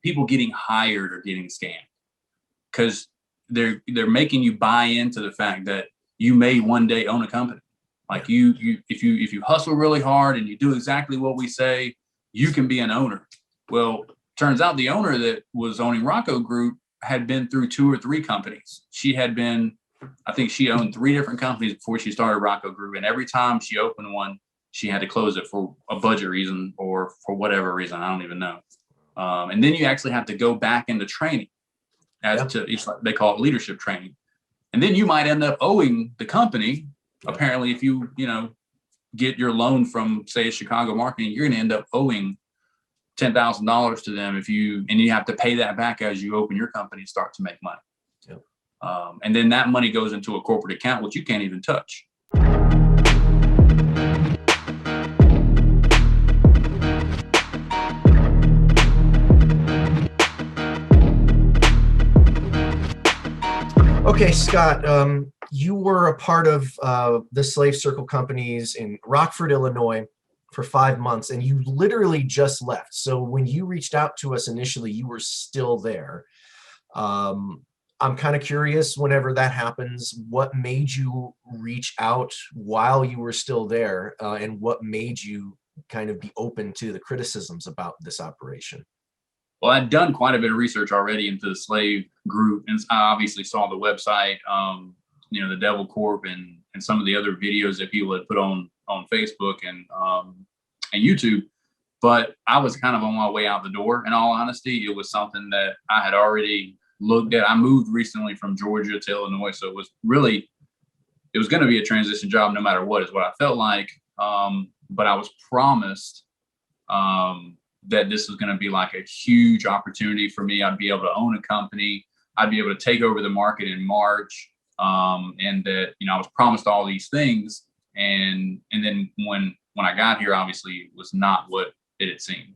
people getting hired are getting scammed, because they're making you buy into the fact that you may one day own a company. Like if you hustle really hard and you do exactly what we say, you can be an owner. Well, turns out the owner that was owning Rocko Group had been through 2 or 3 companies. I think she owned 3 different companies before she started Rocko Group. And every time she opened one, she had to close it for a budget reason or for whatever reason. I don't even know. And then you actually have to go back into training they call it leadership training. And then you might end up owing the company. Apparently, if you get your loan from, say, Chicago marketing, you're going to end up owing $10,000 to them and you have to pay that back as you open your company and start to make money. Yep. And then that money goes into a corporate account, which you can't even touch. Okay, Scott, you were a part of the Slave Circle companies in Rockford, Illinois for 5 months, and you literally just left. So when you reached out to us initially, you were still there. I'm kind of curious, whenever that happens, what made you reach out while you were still there, and what made you kind of be open to the criticisms about this operation? Well, I'd done quite a bit of research already into the Slave Group, and I obviously saw the website, the Devil Corp, and some of the other videos that people had put on Facebook and YouTube. But I was kind of on my way out the door. In all honesty, it was something that I had already looked at. I moved recently from Georgia to Illinois, so it was going to be a transition job no matter what, is what I felt like. But I was promised that this was going to be like a huge opportunity for me. I'd be able to own a company. I'd be able to take over the market in March. And that, I was promised all these things. And then when I got here, obviously it was not what it had seemed.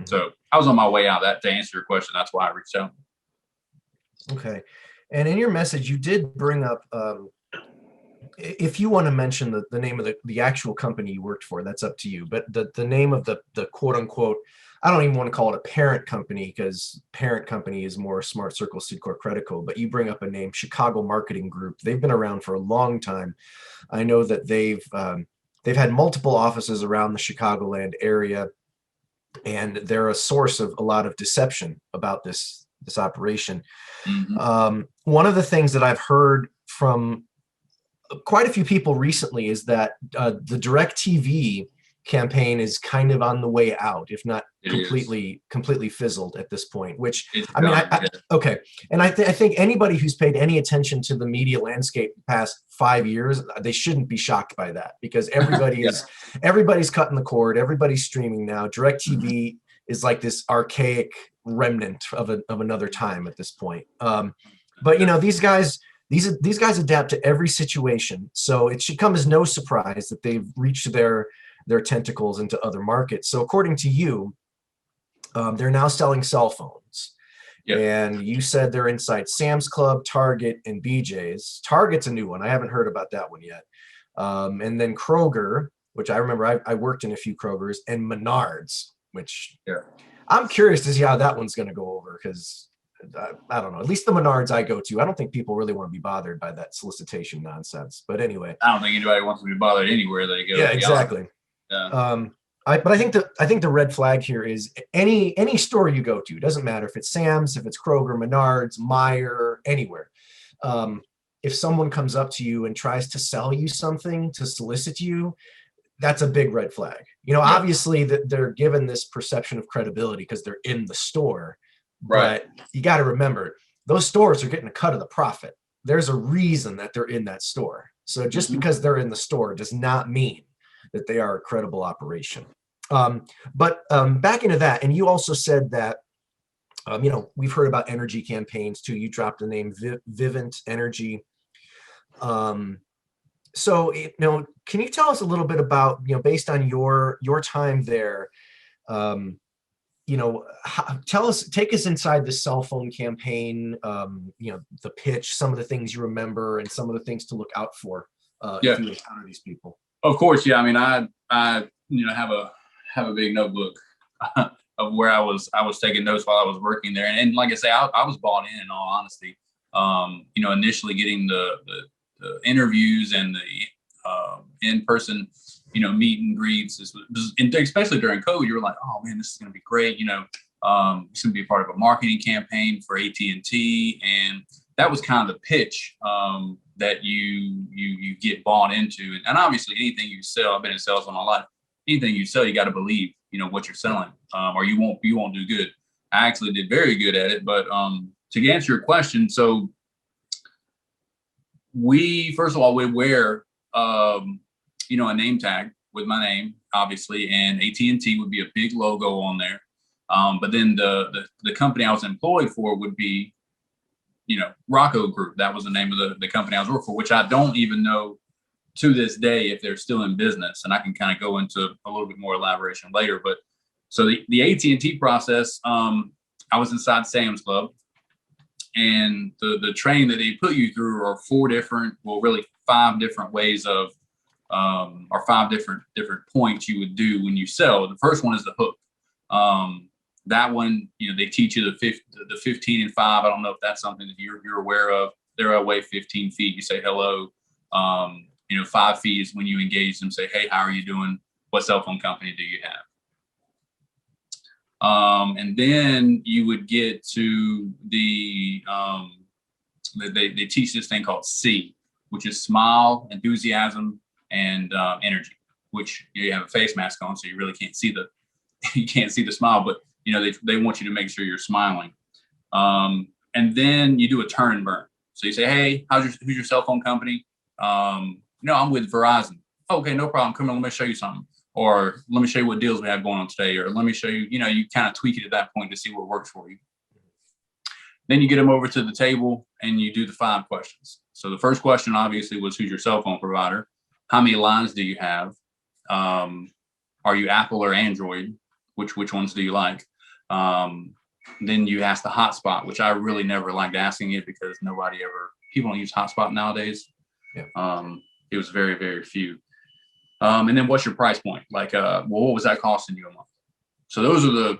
So I was on my way out. That, to answer your question, that's why I reached out. Okay. And in your message, you did bring up, if you want to mention the name of the actual company you worked for, that's up to you. But the name of the quote unquote, I don't even want to call it a parent company, because parent company is more Smart Circle, Seedcore, Credico. But you bring up a name, Chicago Marketing Group. They've been around for a long time. I know that they've had multiple offices around the Chicagoland area, and they're a source of a lot of deception about this operation. Mm-hmm. One of the things that I've heard from quite a few people recently is that the DirecTV campaign is kind of on the way out, if not completely fizzled at this point, which okay. And I think anybody who's paid any attention to the media landscape the past 5 years, they shouldn't be shocked by that, because everybody's cutting the cord. Everybody's streaming now. DirecTV is like this archaic remnant of another time at this point. But these guys adapt to every situation, so it should come as no surprise that they've reached their tentacles into other markets. So according to you, they're now selling cell phones. Yep. And you said they're inside Sam's Club, Target, and BJ's. Target's a new one. I haven't heard about that one yet. And then Kroger, which I remember I worked in a few Krogers, and Menards, which I'm curious to see how that one's going to go over, because I don't know. At least the Menards I go to, I don't think people really want to be bothered by that solicitation nonsense. But anyway, I don't think anybody wants to be bothered anywhere they go. Yeah, exactly. Yeah. But I think the red flag here is any store you go to, doesn't matter if it's Sam's, if it's Kroger, Menards, Meijer, anywhere. If someone comes up to you and tries to sell you something, to solicit you, that's a big red flag. Obviously that they're given this perception of credibility because they're in the store. Right. But you got to remember, those stores are getting a cut of the profit. There's a reason that they're in that store. So just because they're in the store does not mean that they are a credible operation. But back into that, and you also said that, we've heard about energy campaigns too. You dropped the name Vivent Energy. So, can you tell us a little bit about, based on your time there, take us inside the cell phone campaign, the pitch, some of the things you remember, and some of the things to look out for if you encounter these people. Of course, yeah. I mean, I have a big notebook of where I was taking notes while I was working there. And like I say, I was bought in all honesty. Initially getting the interviews and the in-person, meet and greets, and especially during COVID, you were like, oh man, this is going to be great. It's going to be a part of a marketing campaign for AT&T. And that was kind of the pitch that you get bought into. And obviously anything you sell, I've been in sales all my life, anything you sell, you got to believe, what you're selling, or you won't do good. I actually did very good at it. But to answer your question, so first of all, we wear, a name tag with my name, obviously, and AT&T would be a big logo on there. But then the company I was employed for would be, Rocko Group. That was the name of the company I was working for, which I don't even know to this day if they're still in business. And I can kind of go into a little bit more elaboration later. But so the AT&T process, I was inside Sam's Club, and the training that they put you through are really 5 different ways of, or 5 different points you would do when you sell. The first one is the hook. That one, they teach you the 15 and 5. I don't know if that's something that you're aware of. They're away 15 feet. You say hello. 5 feet is when you engage them. Say, hey, how are you doing? What cell phone company do you have? And then you would get to they teach this thing called C, which is smile, enthusiasm, and energy. Which you have a face mask on, so you really can't see the smile, but they want you to make sure you're smiling. And then you do a turn and burn. So you say, hey, who's your cell phone company? I'm with Verizon. Okay, no problem. Come on, let me show you something. Or let me show you what deals we have going on today. Or let me show you, you kind of tweak it at that point to see what works for you. Then you get them over to the table and you do the 5 questions. So the first question obviously was, who's your cell phone provider? How many lines do you have? Are you Apple or Android? Which ones do you like? Then you ask the hotspot, which I really never liked asking it because people don't use hotspot nowadays. Yeah. It was very, very few. And then what's your price point? Like, what was that costing you a month? So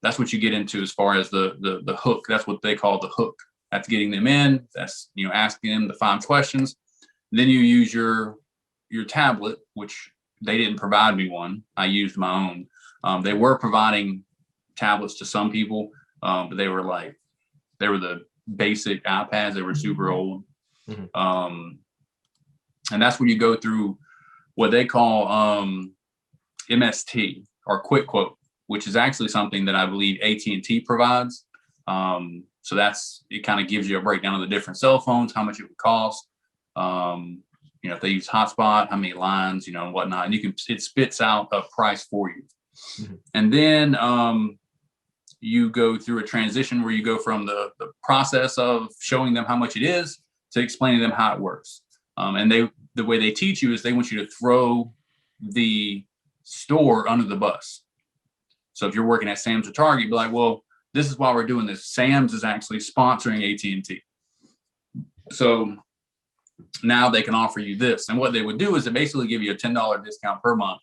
that's what you get into as far as the hook. That's what they call the hook. That's getting them in. That's, asking them the 5 questions. Then you use your tablet, which they didn't provide me one. I used my own. They were providing tablets to some people, but they were the basic iPads. They were super old. Mm-hmm. And that's when you go through what they call MST, or Quick Quote, which is actually something that I believe AT&T provides. So it kind of gives you a breakdown of the different cell phones, how much it would cost. If they use hotspot, how many lines, and whatnot, and it spits out a price for you. Mm-hmm. And then you go through a transition where you go from the process of showing them how much it is to explaining them how it works. And the way they teach you is they want you to throw the store under the bus. So if you're working at Sam's or Target, be like, well, this is why we're doing this. Sam's is actually sponsoring AT&T. So now they can offer you this. And what they would do is they basically give you a $10 discount per month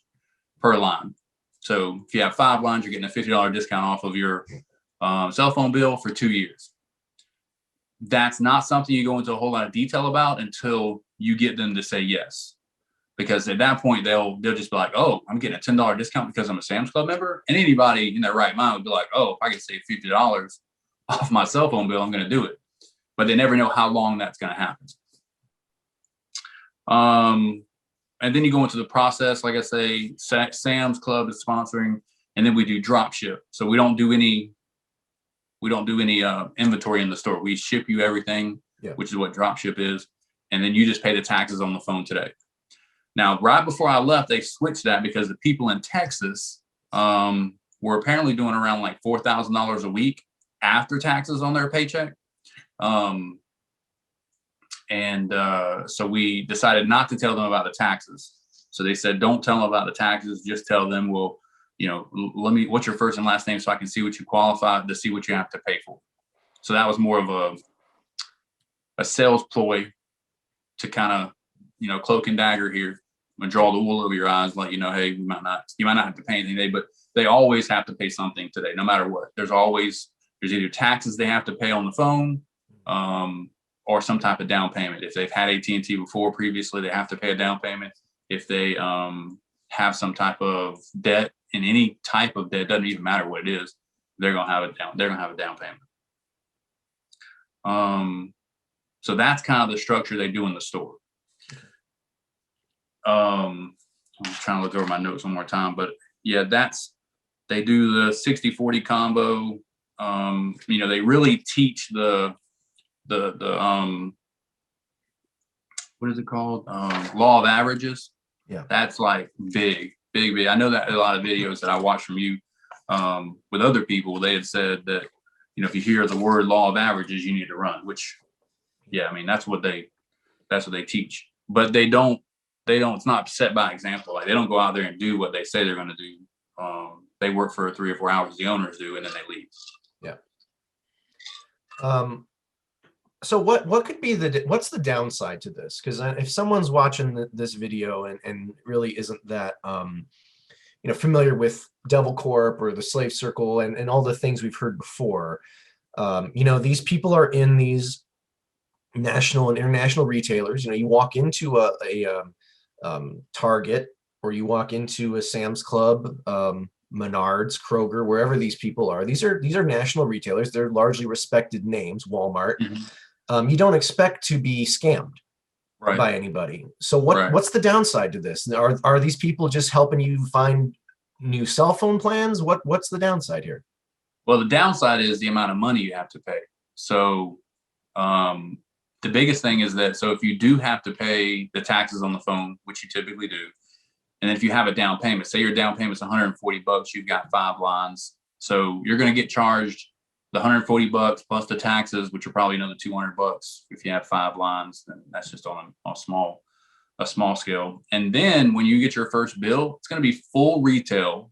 per line. So if you have 5 lines, you're getting a $50 discount off of your cell phone bill for 2 years. That's not something you go into a whole lot of detail about until you get them to say yes. Because at that point, they'll just be like, oh, I'm getting a $10 discount because I'm a Sam's Club member. And anybody in their right mind would be like, oh, if I could save $50 off my cell phone bill, I'm going to do it. But they never know how long that's going to happen. And then you go into the process. Like I say, Sam's Club is sponsoring, and then we do drop ship. So we don't do any inventory in the store. We ship you everything, which is what drop ship is. And then you just pay the taxes on the phone today. Now, right before I left, they switched that because the people in Texas were apparently doing around like $4,000 a week after taxes on their paycheck. So we decided not to tell them about the taxes. So they said, don't tell them about the taxes. Just tell them, well, what's your first and last name so I can see what you qualify to see what you have to pay for. So that was more of a sales ploy to kind of, cloak and dagger here and draw the wool over your eyes, let you know, hey, you might not have to pay anything today, but they always have to pay something today, no matter what. There's either taxes they have to pay on the phone, or some type of down payment. If they've had AT&T before previously, they have to pay a down payment. If they have some type of debt, in any type of debt, doesn't even matter what it is, they're gonna have a down payment. So that's kind of the structure they do in the store. I'm trying to look over my notes one more time, but yeah, they do the 60-40 combo. They really teach the what is it called? Law of averages. Yeah. That's like big. I know that a lot of videos that I watched from you with other people, they had said that, if you hear the word law of averages, you need to run, which, yeah, I mean, that's what they teach, but it's not set by example. Like, they don't go out there and do what they say they're going to do. They work for 3 or 4 hours, the owners do, and then they leave. Yeah. So what could be what's the downside to this? Because if someone's watching this video and really isn't that familiar with Devil Corp or the Slave Circle and all the things we've heard before, these people are in these national and international retailers. You walk into a Target, or you walk into a Sam's Club, Menards, Kroger, wherever these people are. These are national retailers. They're largely respected names. Walmart. Mm-hmm. You don't expect to be scammed by anybody. So what's the downside to this? Are these people just helping you find new cell phone plans? What's the downside here? Well, the downside is the amount of money you have to pay. So the biggest thing is that, so if you do have to pay the taxes on the phone, which you typically do, and if you have a down payment, say your down payment's $140, you've got 5 lines. So you're going to get charged the $140 plus the taxes, which are probably another $200 if you have 5 lines. Then that's just on a small scale. And then when you get your first bill, it's going to be full retail.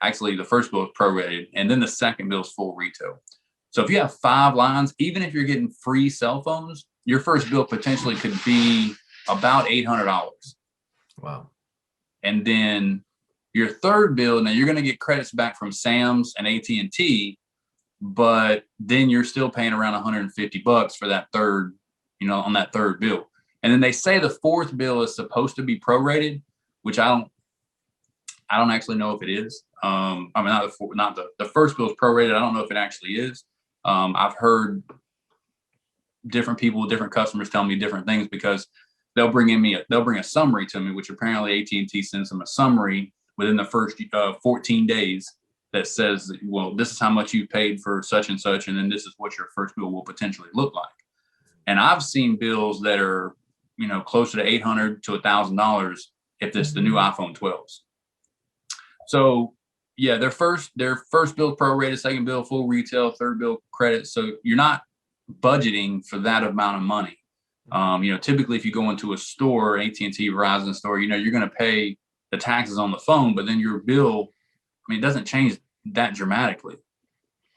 Actually, the first bill is prorated, and then the second bill is full retail. So if you have 5 lines, even if you're getting free cell phones, your first bill potentially could be about $800. Wow. And then your third bill, now you're going to get credits back from Sam's and AT&T, but then you're still paying around $150 for that third, on that third bill. And then they say the fourth bill is supposed to be prorated, which I don't actually know if it is. The first bill is prorated. I don't know if it actually is. I've heard different people, different customers tell me different things, because they'll bring a summary to me, which apparently AT&T sends them a summary within the first 14 days that says, well, this is how much you paid for such and such, and then this is what your first bill will potentially look like. And I've seen bills that are, closer to $800 to $1,000 if it's the new iPhone 12s. So yeah, their first bill prorated, second bill full retail, third bill credit. So you're not budgeting for that amount of money. Typically if you go into a store, AT&T, Verizon store, you're going to pay the taxes on the phone, but then your bill, it doesn't change that dramatically.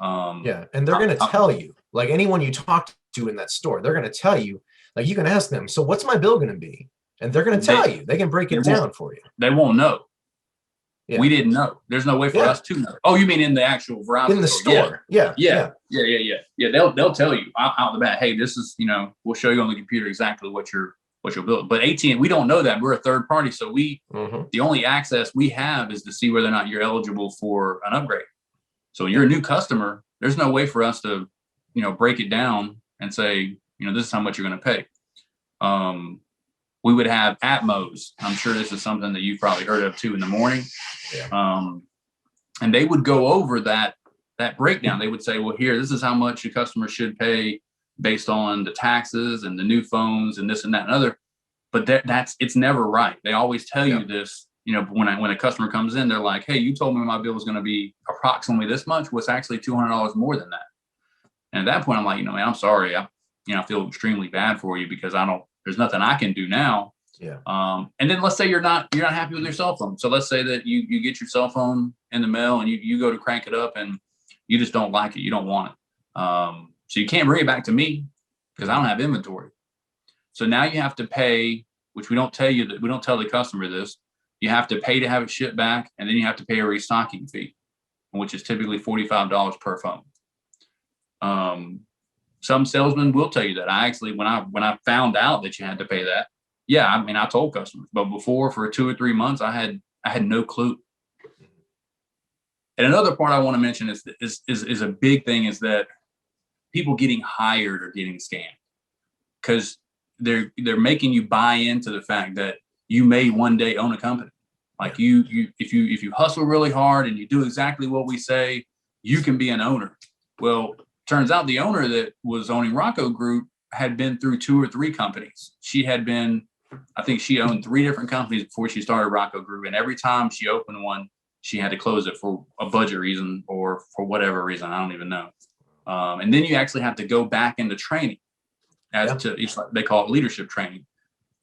Yeah, and they're going to tell you, like anyone you talk to in that store, they're going to tell you, like you can ask them, so what's my bill going to be? And they're going to tell you. They can break it down for you. They won't know. Yeah. We didn't know. There's no way for us to know. Oh, you mean in the actual Verizon in the store? Yeah. They'll tell you out the bat, hey, this is, we'll show you on the computer exactly what your bill. But AT&T, we don't know that. We're a third party, so the only access we have is to see whether or not you're eligible for an upgrade. So when you're a new customer, there's no way for us to, break it down and say, this is how much you're going to pay. We would have Atmos. I'm sure this is something that you've probably heard of too in the morning. Yeah. And they would go over that breakdown. They would say, well, here, this is how much your customer should pay based on the taxes and the new phones and this and that and other. But it's never right. They always tell you this, when a customer comes in, they're like, hey, you told me my bill was going to be approximately this much. What's actually $200 more than that. And at that point, I'm like, man, I'm sorry. I feel extremely bad for you, because there's nothing I can do now. Yeah. And then let's say you're not happy with your cell phone. So let's say that you get your cell phone in the mail and you go to crank it up and you just don't like it. You don't want it. So you can't bring it back to me because I don't have inventory. So now you have to pay, which we don't tell the customer this. You have to pay to have it shipped back, and then you have to pay a restocking fee, which is typically $45 per phone. Some salesmen will tell you that. I actually, when I found out that you had to pay that, yeah, I mean, I told customers, but before, for 2 or 3 months, I had no clue. And another part I want to mention is a big thing, is that people getting hired are getting scammed, because they're making you buy into the fact that you may one day own a company. Like if you hustle really hard and you do exactly what we say, you can be an owner. Well, turns out the owner that was owning Rocko Group had been through 2 or 3 companies. I think she owned 3 different companies before she started Rocko Group. And every time she opened one, she had to close it for a budget reason or for whatever reason. I don't even know. And then you actually have to go back into training they call it leadership training.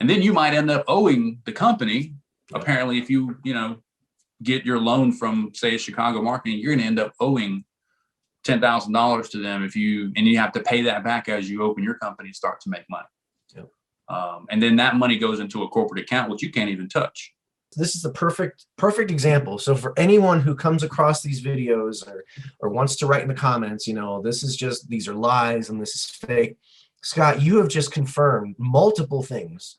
And then you might end up owing the company. Apparently, if you get your loan from, say, Chicago Marketing, you're going to end up owing $10,000 to them and you have to pay that back as you open your company and start to make money. Yep. And then that money goes into a corporate account, which you can't even touch. This is the perfect example. So for anyone who comes across these videos or wants to write in the comments, these are lies and this is fake. Scott, you have just confirmed multiple things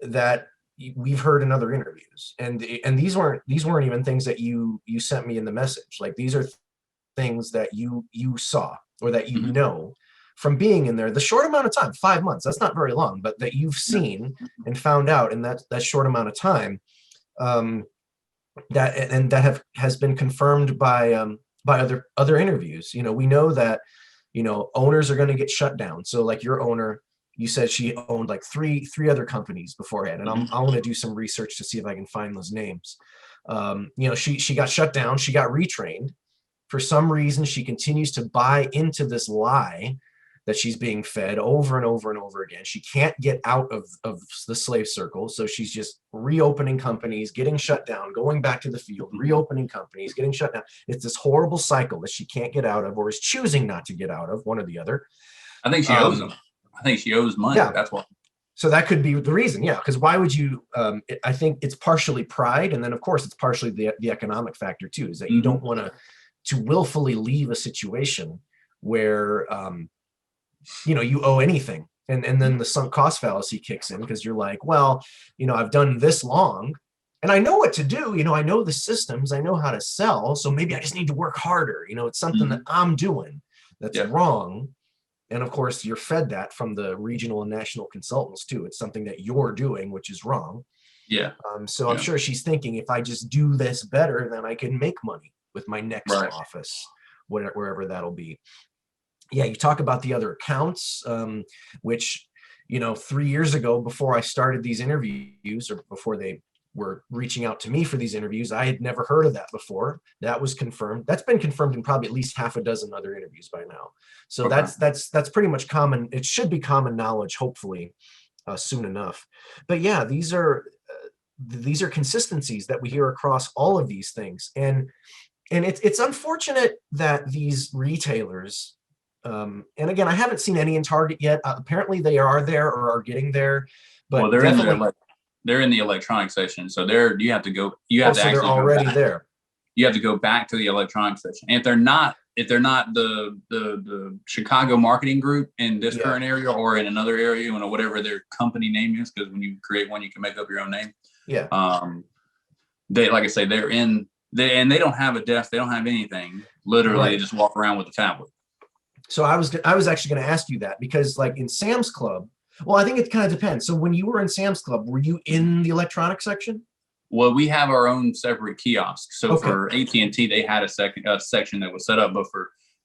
that we've heard in other interviews, and these weren't even things that you sent me in the message. Like, these are things that you saw or that you know from being in there the short amount of time, 5 months. That's not very long, but that you've seen and found out in that short amount of time, that has been confirmed by other interviews. We know that owners are going to get shut down. So like your owner, you said she owned like three other companies beforehand, and I want to do some research to see if I can find those names. She got shut down. She got retrained. For some reason, she continues to buy into this lie that she's being fed over and over and over again. She can't get out of the slave circle, so she's just reopening companies, getting shut down, going back to the field, reopening companies, getting shut down. It's this horrible cycle that she can't get out of, or is choosing not to get out of, one or the other. I think she owes them. I think she owes money. Yeah. That's why. So that could be the reason. Yeah, because why would you? I think it's partially pride, and then of course it's partially the economic factor too. Is that you don't want to willfully leave a situation where you owe anything, and then the sunk cost fallacy kicks in, because you're like, well, I've done this long and I know what to do. I know the systems, I know how to sell, so maybe I just need to work harder. It's something that I'm doing that's wrong. And of course, you're fed that from the regional and national consultants too. It's something that you're doing, which is wrong. Yeah. So I'm sure she's thinking, if I just do this better, then I can make money with my next office, wherever that'll be. Yeah, you talk about the other accounts, which, 3 years ago, before I started these interviews, or before they were reaching out to me for these interviews, I had never heard of that before. That was confirmed. That's been confirmed in probably at least half a dozen other interviews by now. So that's pretty much common. It should be common knowledge, hopefully, soon enough. But yeah, these are consistencies that we hear across all of these things, and it's unfortunate that these retailers. And again, I haven't seen any in Target yet. Apparently, they are there or are getting there. But they're in the electronic section, so you have to go. You have to actually they're already there. You have to go back to the electronic section. And if they're not the Chicago Marketing Group in this current area or in another area, whatever their company name is, because when you create one, you can make up your own name. Yeah. They, like I say, they're in. And they don't have a desk. They don't have anything. Literally, they just walk around with a tablet. So I was actually going to ask you that, because like in Sam's Club, well, I think it kind of depends. So when you were in Sam's Club, were you in the electronic section? Well, we have our own separate kiosk. So for AT&T, they had a section that was set up, but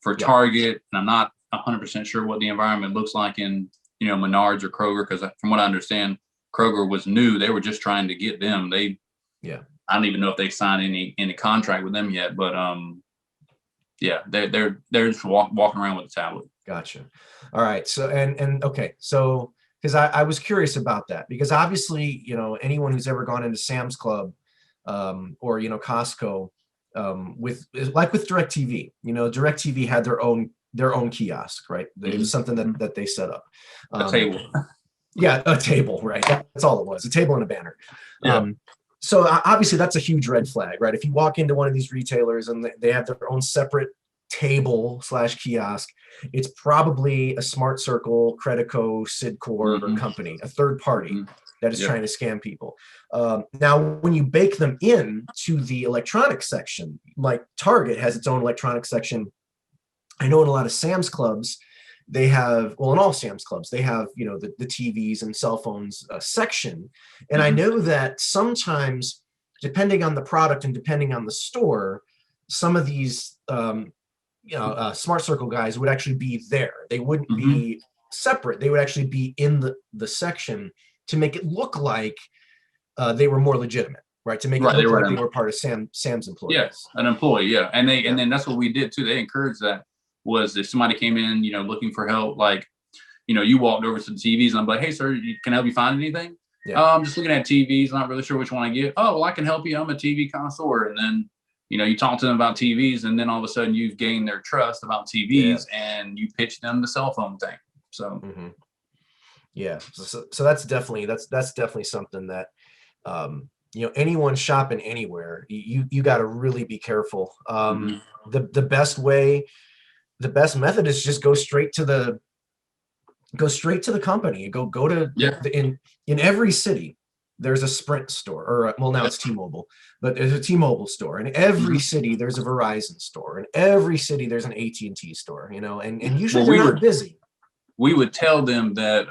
for Target, and I'm not 100% sure what the environment looks like in Menards or Kroger, because from what I understand, Kroger was new. They were just trying to get them. I don't even know if they signed any contract with them yet, but they're just walking around with a tablet. Gotcha. All right. So so because I was curious about that, because obviously anyone who's ever gone into Sam's Club or Costco with DirecTV, DirecTV had their own kiosk, right? It was something that they set up. A table. Yeah, a table, right? That's all it was, a table and a banner. So obviously that's a huge red flag, right? If you walk into one of these retailers and they have their own separate table / kiosk, it's probably a Smart Circle, Credico, Sidcore company, a third party that is trying to scam people. Now, when you bake them in to the electronics section, like Target has its own electronics section. I know in a lot of Sam's Clubs, they have, well, in all Sam's Clubs, they have, you know, the TVs and cell phones section. And I know that sometimes, depending on the product and depending on the store, some of these, Smart Circle guys would actually be there. They wouldn't be separate. They would actually be in the section to make it look like they were more legitimate, right? To make it look like they were part of Sam's employees. Yes, an employee, yeah. And and then that's what we did too. They encouraged that. Was if somebody came in, you know, looking for help, like, you know, you walked over to the TVs and I'm like, hey, sir, can I help you find anything? I'm just looking at TVs, not really sure which one I get. Oh, well, I can help you. I'm a TV connoisseur. And then, you know, you talk to them about TVs, and then all of a sudden you've gained their trust about TVs and you pitch them the cell phone thing. So, so that's definitely something that, you know, anyone shopping anywhere, you got to really be careful. The best method is just go straight to the company. Go to in every city there's a Sprint store, or well, now it's T-Mobile, but there's a T-Mobile store. In every city there's a Verizon store. In every city there's an AT&T store, you know, and usually they're not busy. We would tell them that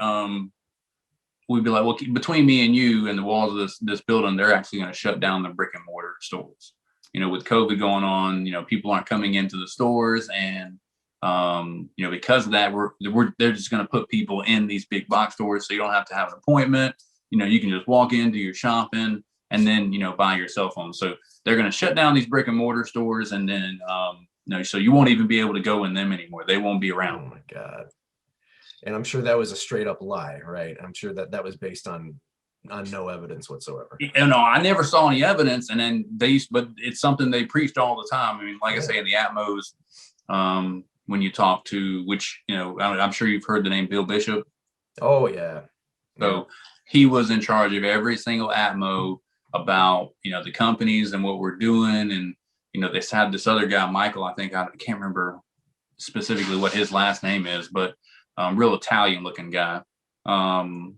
we'd be like, well, between me and you and the walls of this building, they're actually going to shut down the brick and mortar stores. You know, with COVID going on, you know, people aren't coming into the stores, and you know, because of that, they're just going to put people in these big box stores, so you don't have to have an appointment. You know, you can just walk in, do your shopping, and then, you know, buy your cell phone. So they're going to shut down these brick and mortar stores, and then you know, so you won't even be able to go in them anymore. They won't be around. Oh my God! And I'm sure that was a straight up lie, right? I'm sure that was based on no evidence whatsoever. You know, I never saw any evidence, and then but it's something they preached all the time. I mean, like I say, in the Atmos. When you talk to, which, you know, I'm sure you've heard the name Bill Bishop. Oh yeah. So he was in charge of every single Atmo about, you know, the companies and what we're doing. And, you know, they had this other guy, Michael, I can't remember specifically what his last name is, but real Italian looking guy. You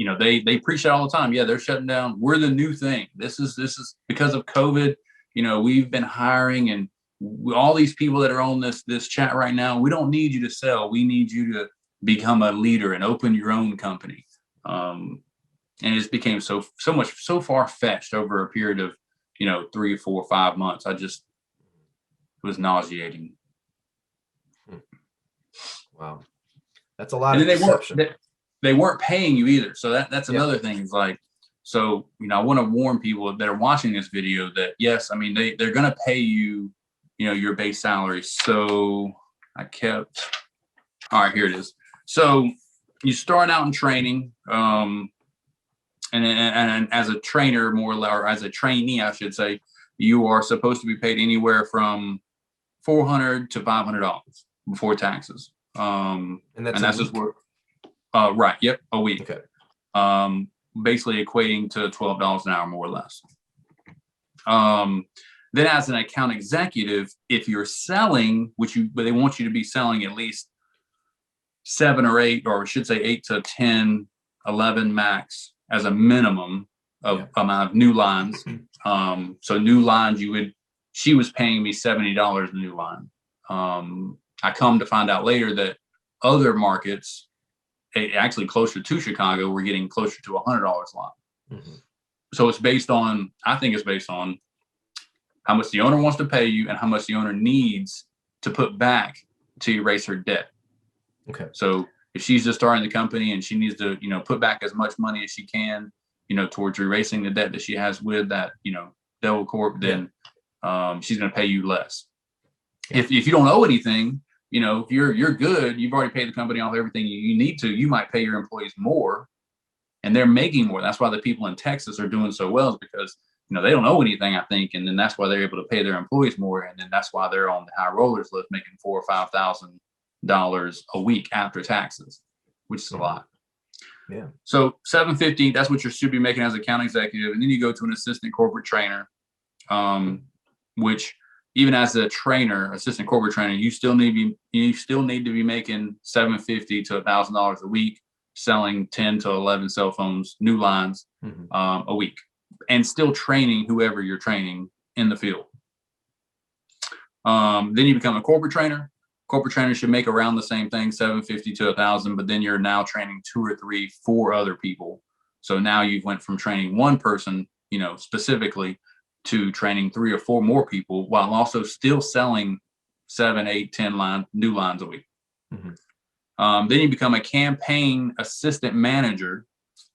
know, they preach it all the time. Yeah, they're shutting down. We're the new thing. This is because of COVID. You know, we've been hiring, and all these people that are on this chat right now, we don't need you to sell. We need you to become a leader and open your own company. And it became so far fetched over a period of, you know, 3, 4, 5 months. It was nauseating. Wow, that's a lot of deception. They weren't paying you either. So that's another thing. Is like, so, you know, I want to warn people that are watching this video that, yes, I mean, they're going to pay you, you know, your base salary. So all right, here it is. So you start out in training, and as a trainer, more or less, or as a trainee, I should say, you are supposed to be paid anywhere from $400 to $500 before taxes. And that's just work. Right. Yep. A week. Okay. Basically equating to $12 an hour, more or less. Then as an account executive, if you're selling, but they want you to be selling at least 7 or 8, or I should say 8 to 10, 11 max as a minimum of amount of new lines. So new lines, she was paying me $70 a new line. I come to find out later that other markets, actually closer to Chicago, were getting closer to $100 a line. So I think it's based on how much the owner wants to pay you and how much the owner needs to put back to erase her debt. Okay. So if she's just starting the company and she needs to, you know, put back as much money as she can, you know, towards erasing the debt that she has with that, you know, Devil Corp, then she's going to pay you less. If you don't owe anything, you know, if you're good, you've already paid the company off everything you need to, you might pay your employees more, and they're making more. That's why the people in Texas are doing so well, is because, you know, they don't owe anything, I think, and then that's why they're able to pay their employees more, and then that's why they're on the high rollers list, making $4,000 or $5,000 a week after taxes, which is a lot. Yeah. So 750, that's what you should be making as account executive. And then you go to an assistant corporate trainer, which even as a trainer, assistant corporate trainer, you still need to be making 750 to $1,000 a week, selling 10 to 11 cell phones, new lines a week, and still training whoever you're training in the field. Then you become a corporate trainer. Corporate trainers should make around the same thing, 750 to 1,000, but then you're now training 2 or 3, 4 other people. So now you've went from training one person, specifically, to training 3 or 4 more people, while also still selling 7, 8, 10 new lines a week. Then you become a campaign assistant manager.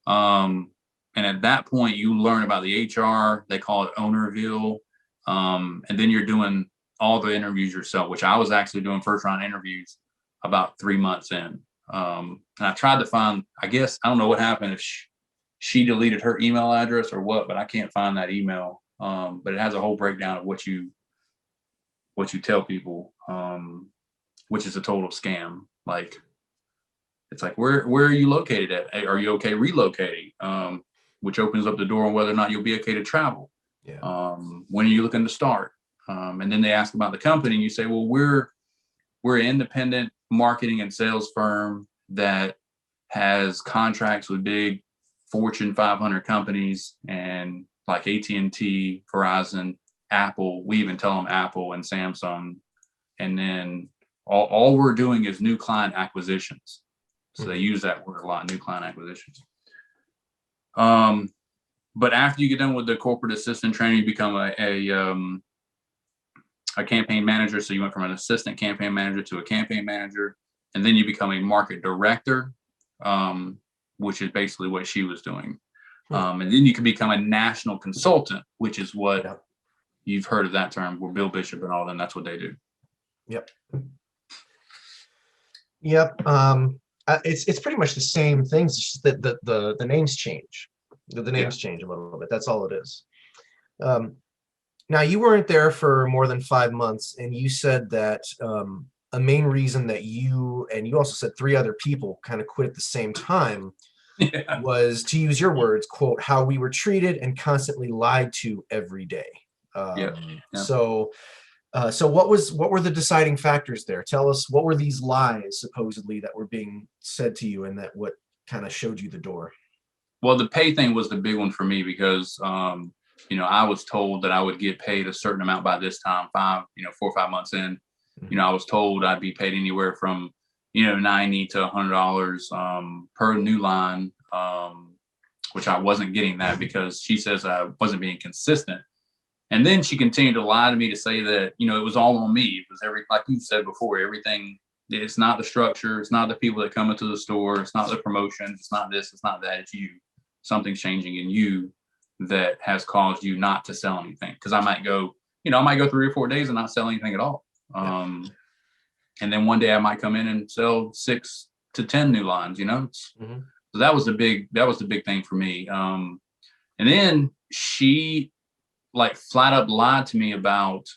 And at that point, you learn about the HR, they call it ownerville. And then you're doing all the interviews yourself, which I was actually doing first round interviews about 3 months in. And I tried to find, I guess, I don't know what happened, if she deleted her email address or what, but I can't find that email. But it has a whole breakdown of what you tell people, which is a total scam. Like, it's like, where are you located at? Are you okay relocating? Which opens up the door on whether or not you'll be okay to travel. Yeah. When are you looking to start? And then they ask about the company, and you say, well, we're an independent marketing and sales firm that has contracts with big Fortune 500 companies, and like AT&T, Verizon, Apple. We even tell them Apple and Samsung. And then all we're doing is new client acquisitions. So they use that word a lot, new client acquisitions. But after you get done with the corporate assistant training, you become a campaign manager. So you went from an assistant campaign manager to a campaign manager, and then you become a market director, which is basically what she was doing. And then you can become a national consultant, which is what you've heard of that term, where Bill Bishop and all them, that's what they do. Yep. It's pretty much the same things. It's just that the names change. The names change a little bit. That's all it is. Now, you weren't there for more than 5 months, and you said that a main reason that you also said 3 other people kind of quit at the same time was, to use your words, quote, how we were treated and constantly lied to every day. So what were the deciding factors there? Tell us, what were these lies supposedly that were being said to you, and that what kind of showed you the door? Well, the pay thing was the big one for me, because I was told that I would get paid a certain amount by this time, 4 or 5 months in. I was told I'd be paid anywhere from $90 to $100 per new line, which I wasn't getting that, because she says I wasn't being consistent. And then she continued to lie to me to say that, it was all on me. It was like you said before, everything. It's not the structure. It's not the people that come into the store. It's not the promotions. It's not this. It's not that. It's you. Something's changing in you that has caused you not to sell anything. Because I might go 3 or 4 days and not sell anything at all. And then one day I might come in and sell 6 to 10 new lines, So that was the big thing for me. And then she flat up lied to me about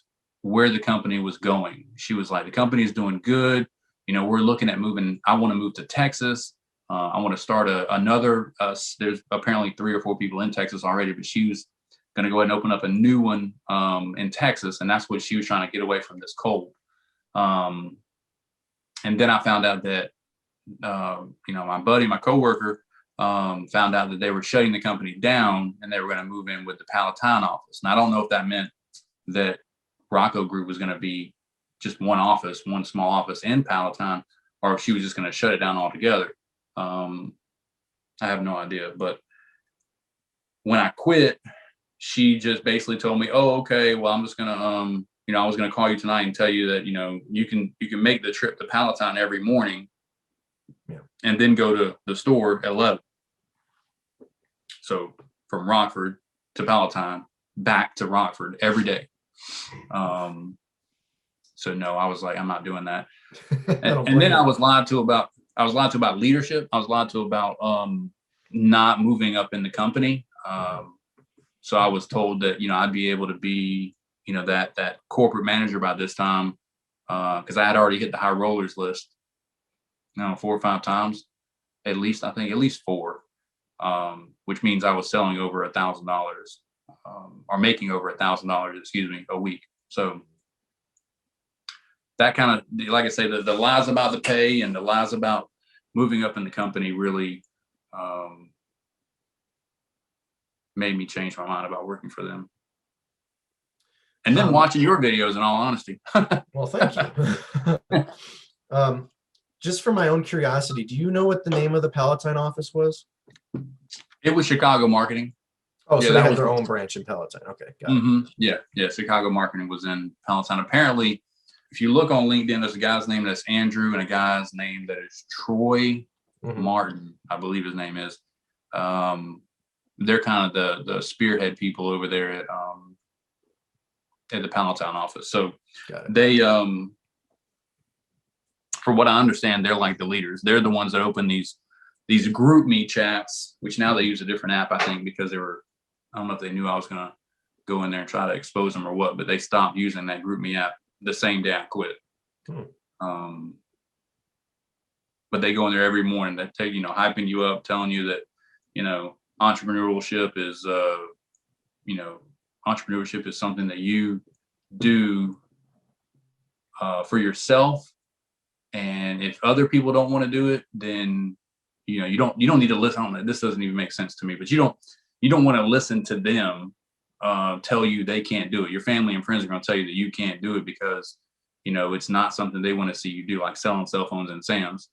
where the company was going. She was like, the company is doing good. We're looking at moving. I want to move to Texas. I want to start another. There's apparently 3 or 4 people in Texas already, but she was going to go ahead and open up a new one in Texas. And that's what she was trying to get away from, this cold. And then I found out that, my buddy, my coworker, found out that they were shutting the company down, and they were going to move in with the Palatine office. And I don't know if that meant that Rocko Group was going to be just one small office in Palatine, or if she was just going to shut it down altogether. I have no idea. But when I quit, she just basically told me, oh, okay, well, I'm just going to, I was going to call you tonight and tell you that, you can make the trip to Palatine every morning, and then go to the store at 11. So from Rockford to Palatine, back to Rockford every day. So no, I was like, I'm not doing that. And then I was lied to about leadership. I was lied to about not moving up in the company. So I was told that, I'd be able to be, that corporate manager by this time, because I had already hit the high rollers list, 4 or 5 times. I think at least 4, which means I was selling over $1,000, or making over $1,000, excuse me, a week. So that kind of, like I say, the lies about the pay and the lies about moving up in the company really made me change my mind about working for them. And then watching your videos, in all honesty. Well, thank you. Just for my own curiosity, do you know what the name of the Palatine office was? It was Chicago Marketing. Oh, so they had their own branch in Palatine. Okay, got it. Yeah. Chicago Marketing was in Palatine. Apparently, if you look on LinkedIn, there's a guy's name that's Andrew and a guy's name that is Troy Martin, I believe his name is. They're kind of the spearhead people over there at the Palatine office. So they, for what I understand, they're like the leaders. They're the ones that open these group me chats, which now they use a different app, I think, because I don't know if they knew I was going to go in there and try to expose them or what, but they stopped using that group me app the same day I quit. But they go in there every morning. They take, hyping you up, telling you that, entrepreneurship is, entrepreneurship is something that you do for yourself. And if other people don't want to do it, then, you don't need to listen on that. This doesn't even make sense to me, but you don't want to listen to them tell you they can't do it. Your family and friends are going to tell you that you can't do it because, it's not something they want to see you do, like selling cell phones and Sam's.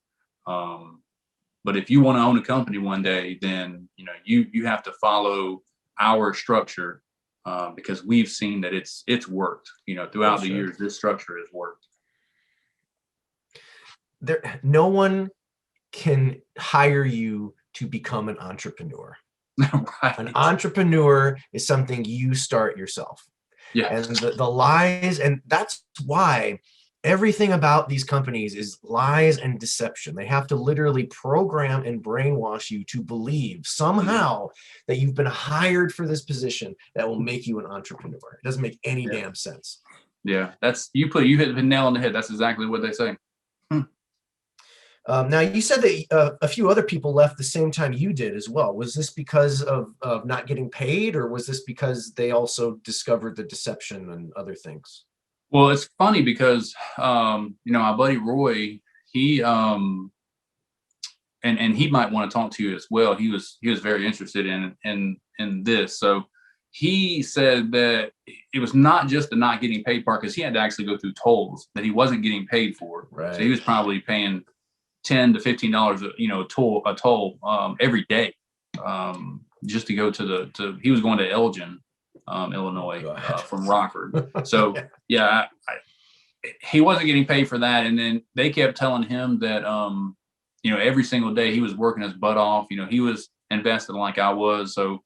But if you want to own a company one day, then, you have to follow our structure because we've seen that it's worked, throughout the years, this structure has worked. No one can hire you to become an entrepreneur. Right. An entrepreneur is something you start yourself. Yeah. And the lies, and that's why everything about these companies is lies and deception. They have to literally program and brainwash you to believe somehow that you've been hired for this position that will make you an entrepreneur. It doesn't make any damn sense. Yeah, you hit the nail on the head. That's exactly what they say. Now, you said that a few other people left the same time you did as well. Was this because of not getting paid, or was this because they also discovered the deception and other things? Well, it's funny because, my buddy Roy, he, and he might want to talk to you as well. He was very interested in this. So he said that it was not just the not getting paid part, because he had to actually go through tolls that he wasn't getting paid for. Right. So he was probably paying $10 to $15 a toll every day just to go he was going to Elgin, Illinois, from Rockford. So he wasn't getting paid for that. And then they kept telling him that every single day he was working his butt off. He was invested like I was. So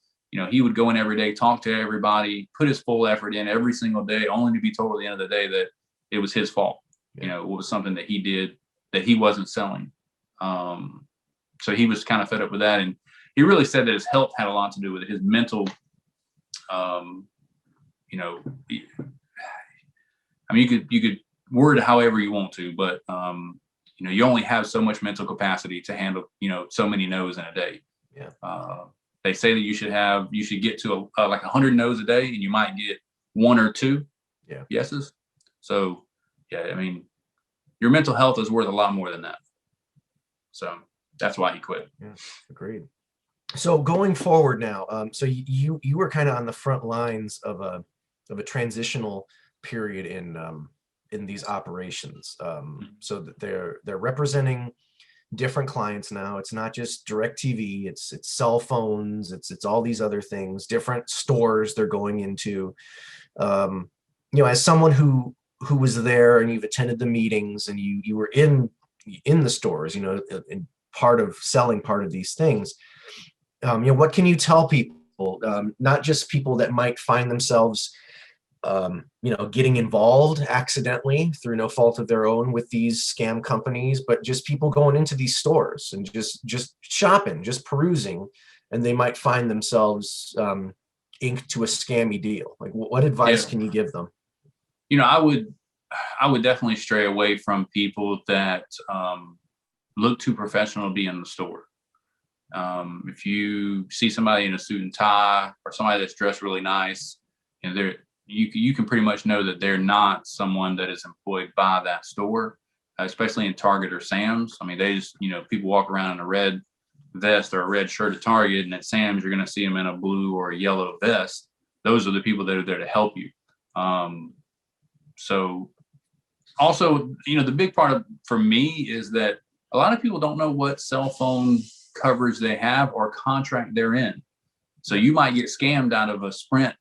he would go in every day, talk to everybody, put his full effort in every single day, only to be told at the end of the day that it was his fault. It was something that he did that he wasn't selling. So he was kind of fed up with that. And he really said that his health had a lot to do with it. His mental, you could word it however you want to, but, you only have so much mental capacity to handle, so many no's in a day. Yeah. They say that you should get to like 100 no's a day, and you might get 1 or 2 yeses. So, your mental health is worth a lot more than that. So that's why he quit. Yeah, agreed. So going forward now, so you were kind of on the front lines of a transitional period in these operations. So that they're representing different clients now. It's not just DirecTV, it's cell phones, it's all these other things, different stores they're going into. As someone who was there, and you've attended the meetings, and you were in the stores, in part of selling part of these things, what can you tell people, not just people that might find themselves getting involved accidentally through no fault of their own with these scam companies, but just people going into these stores and just shopping, just perusing, and they might find themselves inked to a scammy deal. Like, what advice can you give them? I would definitely stray away from people that look too professional to be in the store. If you see somebody in a suit and tie or somebody that's dressed really nice, and you can pretty much know that they're not someone that is employed by that store, especially in Target or Sam's. I mean, they just, people walk around in a red vest or a red shirt at Target, and at Sam's, you're going to see them in a blue or a yellow vest. Those are the people that are there to help you. So also, the big part for me is that a lot of people don't know what cell phone coverage they have or contract they're in. So you might get scammed out of a Sprint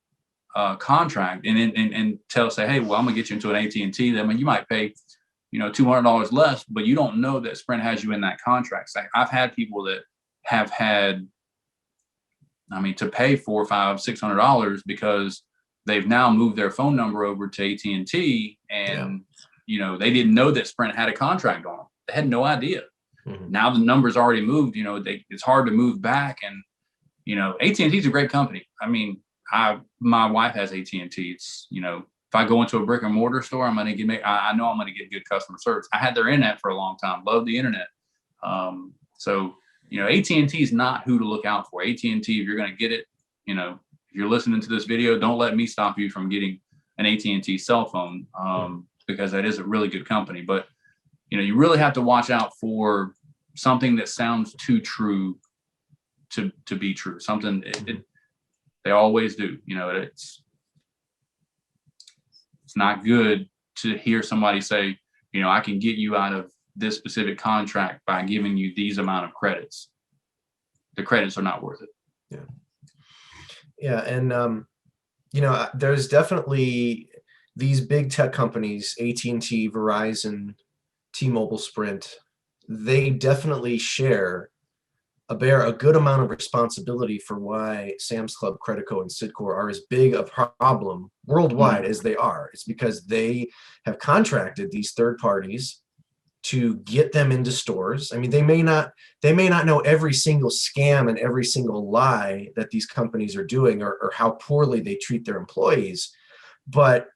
contract and say, hey, well, I'm gonna get you into an AT&T. Then you might pay, $200 less, but you don't know that Sprint has you in that contract. So I've had people that have had, to pay $400, $500, $600 because they've now moved their phone number over to AT&T, and they didn't know that Sprint had a contract on them. They had no idea. Mm-hmm. Now the number's already moved. It's hard to move back, and AT&T is a great company. My wife has AT&T. It's if I go into a brick and mortar store, I know I'm going to get good customer service. I had their internet for a long time. Love the internet. So AT&T is not who to look out for. AT&T, if you're going to get it, if you're listening to this video, don't let me stop you from getting an AT&T cell phone, because that is a really good company. But you really have to watch out for something that sounds too true to be true. Something they always do. It's not good to hear somebody say, I can get you out of this specific contract by giving you these amount of credits. The credits are not worth it. Yeah, and there's definitely these big tech companies, AT&T, Verizon, T-Mobile, Sprint. They definitely bear a good amount of responsibility for why Sam's Club, Credico, and Citcor are as big a problem worldwide as they are. It's because they have contracted these third parties to get them into stores. They may not know every single scam and every single lie that these companies are doing, or how poorly they treat their employees, but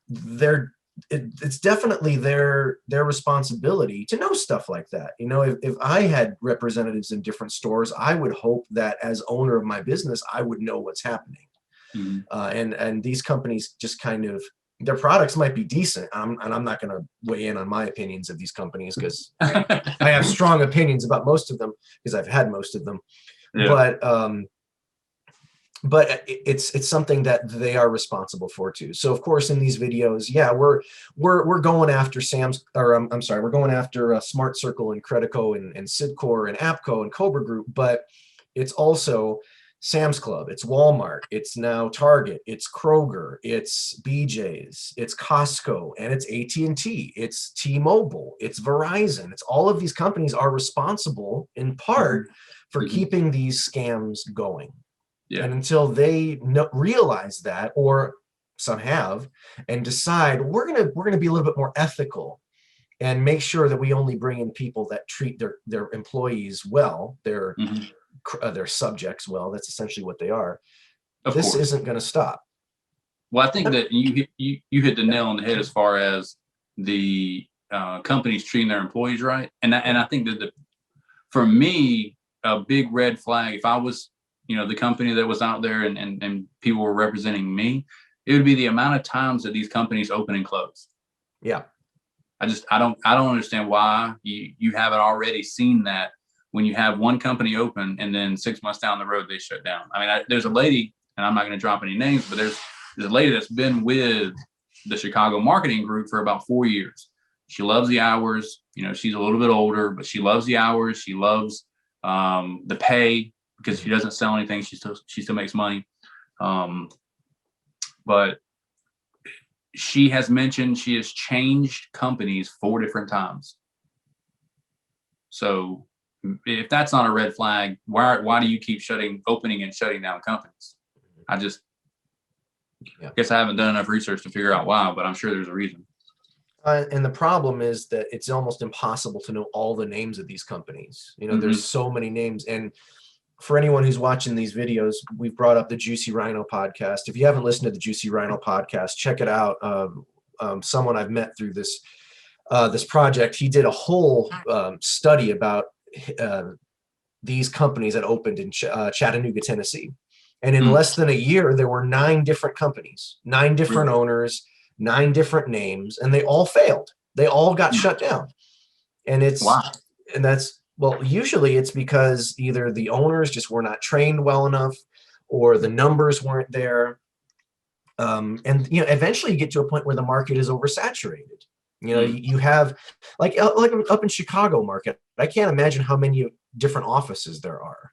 it's definitely their responsibility to know stuff like that. If I had representatives in different stores, I would hope that as owner of my business, I would know what's happening. Mm-hmm. And these companies just kind of, their products might be decent. And I'm not going to weigh in on my opinions of these companies, because I have strong opinions about most of them because I've had most of them. Yeah. But it's something that they are responsible for too. So of course, in these videos, we're going after we're going after Smart Circle and Credico and Citcor and Appco and Cobra Group, but it's also Sam's Club, it's Walmart, it's now Target, it's Kroger, it's BJ's, it's Costco, and it's AT&T, it's T-Mobile, it's Verizon. It's all of these companies are responsible in part for keeping these scams going. Yeah. And until they realize that, or some have, and decide we're gonna be a little bit more ethical and make sure that we only bring in people that treat their employees well, their subjects well. That's essentially what they are. This isn't going to stop. Well, I think that you hit the nail on the head as far as the companies treating their employees right, and I think that for me, a big red flag, if I was the company that was out there and people were representing me, it would be the amount of times that these companies open and close. Yeah. I don't understand why you haven't already seen that when you have one company open and then 6 months down the road they shut down. There's a lady, and I'm not going to drop any names, but there's a lady that's been with the Chicago marketing group for about 4 years. She loves the hours. She's a little bit older, but she loves the hours. She loves the pay, because she doesn't sell anything. She still makes money. But she has mentioned she has changed companies 4 different times. So if that's not a red flag, why do you keep opening and shutting down companies? I guess I haven't done enough research to figure out why, but I'm sure there's a reason. And the problem is that it's almost impossible to know all the names of these companies. There's so many names. And for anyone who's watching these videos, we've brought up the Juicy Rhino podcast. If you haven't listened to the Juicy Rhino podcast, check it out. Someone I've met through this project, he did a whole study about these companies that opened in Chattanooga, Tennessee. And in Hmm. less than a year, there were 9 different companies, 9 different Really? owners, 9 different names, and they all failed. They all got Hmm. shut down. And Wow. that's, well, usually it's because either the owners just were not trained well enough or the numbers weren't there. And eventually you get to a point where the market is oversaturated. Hmm. You have like up in Chicago market, I can't imagine how many different offices there are.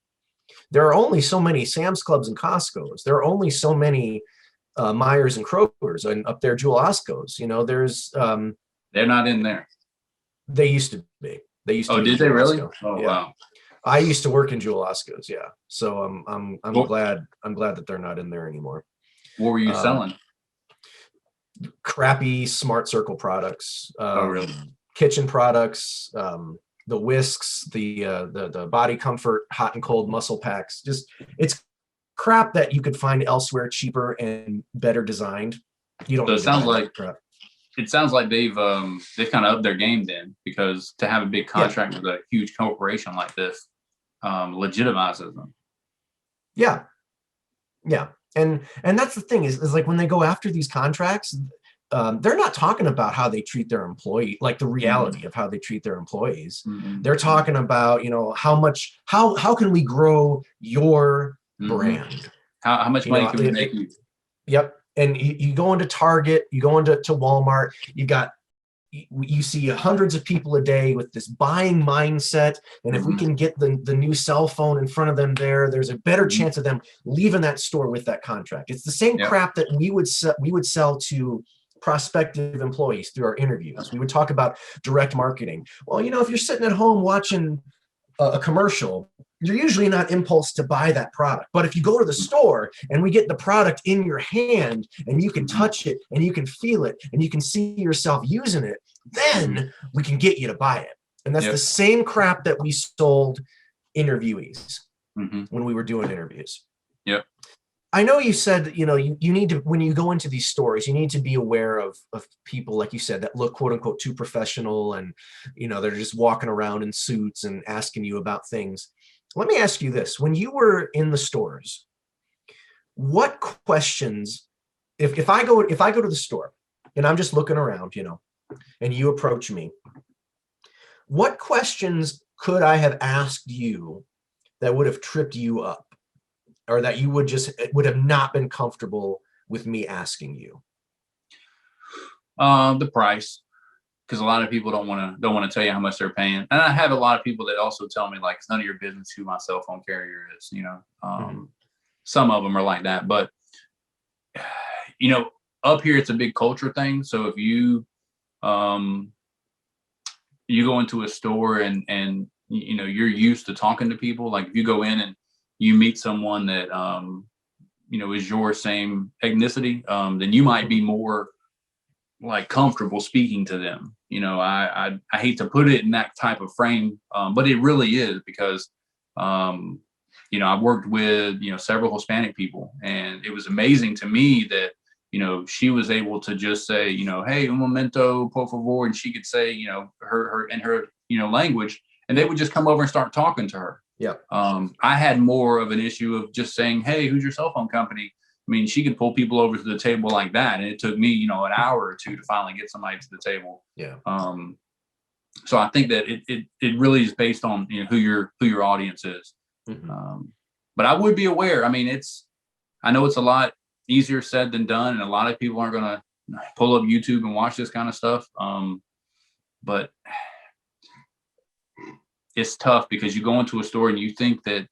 There are only so many Sam's Clubs and Costco's. There are only so many Myers and Kroger's, and up there Jewel Osco's. There's They're not in there. they used to be. They used to Oh, be did they Jewel really? Osco. Oh, Yeah. wow. I used to work in Jewel Osco's, yeah. So I'm What, glad that they're not in there anymore. what were you Um, selling? Crappy Smart Circle products, Oh, really? kitchen products, the whisks, the body comfort, hot and cold muscle packs. Just it's crap that you could find elsewhere cheaper and better designed. You don't So need to buy that crap. it sounds like they've kind of upped their game then, because to have a big Yeah, contract with a huge corporation like this legitimizes them. yeah, yeah. And that's the thing is like when they go after these contracts, they're not talking about how they treat their employee, like the Mhm. reality of how they treat their employees. Mhm. They're talking about, how can we grow your Mhm. brand? How much You money know, can we make you? yep. And you go into Target, you go into Walmart, you see hundreds of people a day with this buying mindset. And if we Mhm. can get the new cell phone in front of them there's a better Mhm. chance of them leaving that store with that contract. It's the same Yep. crap that we would sell to prospective employees through our interviews. We would talk about direct marketing. Well, if you're sitting at home watching a commercial, you're usually not impulse to buy that product. But if you go to the store and we get the product in your hand and you can Mhm. touch it and you can feel it and you can see yourself using it, Mhm. then we can get you to buy it. And that's the Yep. same crap that we sold interviewees Mhm. when we were doing interviews. Yep. I know you said, you need to, when you go into these stories, you need to be aware of people, like you said, that look quote unquote too professional and, they're just walking around in suits and asking you about things. Let me ask you this. When you were in the stores, what questions, if I go to the store and I'm just looking around, and you approach me, what questions could I have asked you that would have tripped you up? Or that you would have not been comfortable with me asking you? The price, because a lot of people don't want to tell you how much they're paying, and I have a lot of people that also tell me like it's none of your business who my cell phone carrier is. Mhm. Some of them are like that, but you know, up here it's a big culture thing. So if um, you go into a store and you're used to talking to people, like if you go in and you meet someone that is your same ethnicity, then you might be more like comfortable speaking to them. I hate to put it in that type of frame, but it really is because um, I've worked with several Hispanic people, and it was amazing to me that she was able to just say hey, un momento por favor, and she could say her in her language, and they would just come over and start talking to her. Yeah. I had more of an issue of just saying, hey, who's your cell phone company? I mean, she could pull people over to the table like that, and it took me, an hour or two to finally get somebody to the table. Yeah. So I think that it really is based on who your audience is. Mhm. But I would be aware. I mean, I know it's a lot easier said than done, and a lot of people aren't going to pull up YouTube and watch this kind of stuff. But it's tough because you go into a store and you think that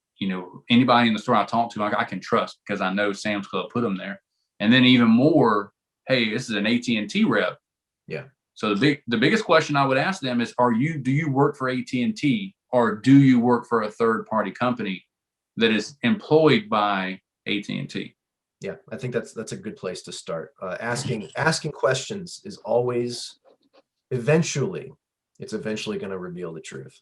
anybody in the store I talk to, I can trust because I know Sam's Club put them there, and then even more, hey, this is an AT&T rep. Yeah. So the biggest question I would ask them is, do you work for AT&T, or do you work for a third party company that is employed by AT&T? Yeah. I think that's a good place to start. Asking questions is always eventually going to reveal the truth.